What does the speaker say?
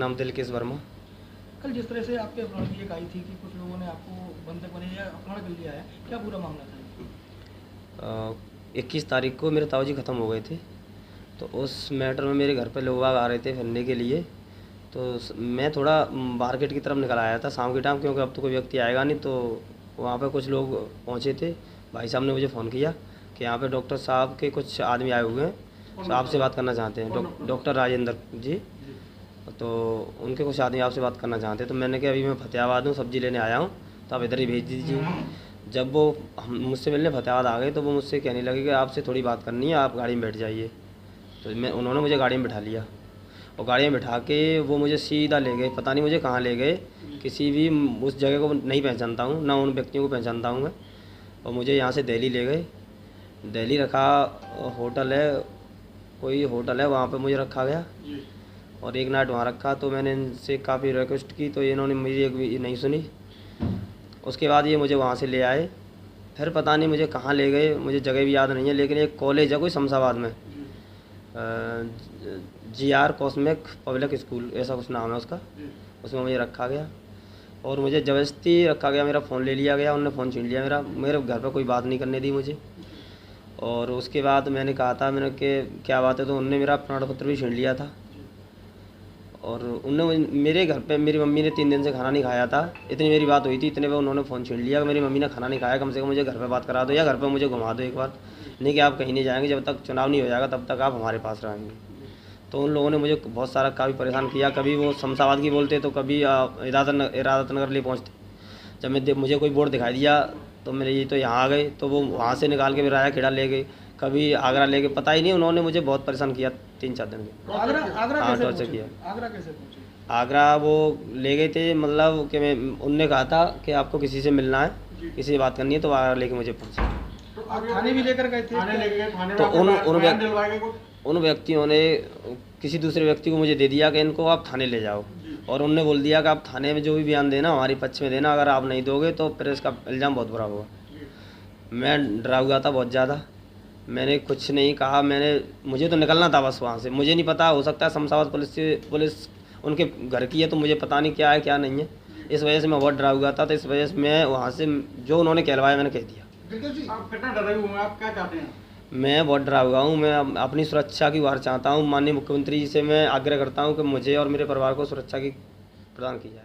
नाम दिलकेश वर्मा। कल जिस तरह से आपके अपहरण की एक आई थी कि कुछ लोगों ने आपको बंधक बने या अपहरण कर लिया है, क्या पूरा मामला था? 21 तारीख को मेरे ताऊ जी ख़त्म हो गए थे, तो उस मैटर में मेरे घर पे लोग आ रहे थे फिरने के लिए। तो मैं थोड़ा मार्केट की तरफ निकल आया था शाम के टाइम, क्योंकि अब तो कोई व्यक्ति आएगा नहीं। तो वहाँ पे कुछ लोग पहुँचे थे। भाई साहब ने मुझे फ़ोन किया कि यहाँ पे डॉक्टर साहब के कुछ आदमी आए हुए हैं, तो आपसे बात करना चाहते हैं। डॉक्टर राजेंद्र जी, तो उनके कुछ आदमी आपसे बात करना चाहते हैं। तो मैंने कहा अभी मैं फतेहाबाद हूँ, सब्ज़ी लेने आया हूँ, तो आप इधर ही भेज दीजिए। जब वो हम मुझसे मिलने फतेहाबाद आ गए, तो वो मुझसे कहने लगे कि आपसे थोड़ी बात करनी है, आप गाड़ी में बैठ जाइए। तो उन्होंने मुझे गाड़ी में बिठा लिया, और गाड़ी में बिठा के वो मुझे सीधा ले गए। पता नहीं मुझे कहाँ ले गए, किसी भी उस जगह को नहीं पहचानता हूँ, ना उन व्यक्तियों को पहचानता हूँ मैं। और मुझे यहाँ से दिल्ली ले गए। दिल्ली रखा, होटल है, कोई होटल है, वहाँ पे मुझे रखा गया और एक नाइट वहाँ रखा। तो मैंने इनसे काफ़ी रिक्वेस्ट की, तो इन्होंने मेरी एक भी नहीं सुनी। उसके बाद ये मुझे वहाँ से ले आए। फिर पता नहीं मुझे कहाँ ले गए, मुझे जगह भी याद नहीं है, लेकिन एक कॉलेज है कोई शमशाबाद में, GR कॉस्मिक पब्लिक स्कूल ऐसा कुछ नाम है उसका। उसमें मुझे रखा गया और मुझे ज़बरदस्ती रखा गया। मेरा फ़ोन ले लिया गया, उन्होंने फ़ोन छीन लिया मेरे घर पर कोई बात नहीं करने दी मुझे। और उसके बाद मैंने कहा था, मैंने कि क्या बात है, तो उन्होंने मेरा प्रमाण पत्र भी छीन लिया था। और उन्होंने मेरे घर पे, मेरी मम्मी ने 3 दिन से खाना नहीं खाया था। इतनी मेरी बात हुई थी, इतने पे उन्होंने फ़ोन छीन लिया। मेरी मम्मी ने खाना नहीं खाया, कम से कम मुझे घर पे बात करा दो या घर पे मुझे घुमा दो एक बार, नहीं कि आप कहीं नहीं जाएंगे, जब तक चुनाव नहीं हो जाएगा तब तक आप हमारे पास रहेंगे। तो उन लोगों ने मुझे बहुत सारा काफ़ी परेशान किया। कभी वो शमशाबाद की बोलते, तो कभी इरादत नगर ले पहुँचते। जब मुझे कोई बोर्ड दिखाई दिया तो मेरे ये तो यहाँ आ गए, तो वो वहाँ से निकाल के मेरा राया खेड़ा ले गए, कभी आगरा ले गए। पता ही नहीं, उन्होंने मुझे बहुत परेशान किया 3-4 दिन में। आगरा हाँ, कैसे टॉर्चर पहुंचे? किया। आगरा कैसे पहुंचे? आगरा वो ले गए थे, मतलब कि मैं, उनने कहा था कि आपको किसी से मिलना है, किसी से बात करनी है, तो आगरा लेके मुझे पहुँचे। तो आप थाने भी लेकर गए थे? थाने लेके गए, थाने तो में उन व्यक्तियों ने किसी दूसरे व्यक्ति को मुझे दे दिया कि इनको आप थाने ले जाओ, और उनने बोल दिया कि आप थाने में जो भी बयान देना हमारी पक्ष में देना, अगर आप नहीं दोगे तो फिर इसका इल्ज़ाम बहुत बुरा होगा। मैं डरा हुआ था बहुत ज़्यादा, मैंने कुछ नहीं कहा। मुझे तो निकलना था बस वहाँ से। मुझे नहीं पता, हो सकता है शमशाबाद पुलिस उनके घर की है, तो मुझे पता नहीं क्या है क्या नहीं है। इस वजह से मैं बहुत डरा हुआ था। तो इस वजह से मैं वहाँ से जो उन्होंने कहलवाया मैंने कह दिया। आप कितना डरे हुए हैं, आप क्या चाहते हैं? मैं बहुत डरा हुआ हूँ। मैं अपनी सुरक्षा की गुहार चाहता हूँ। माननीय मुख्यमंत्री जी से मैं आग्रह करता हूँ कि मुझे और मेरे परिवार को सुरक्षा की प्रदान की जाए।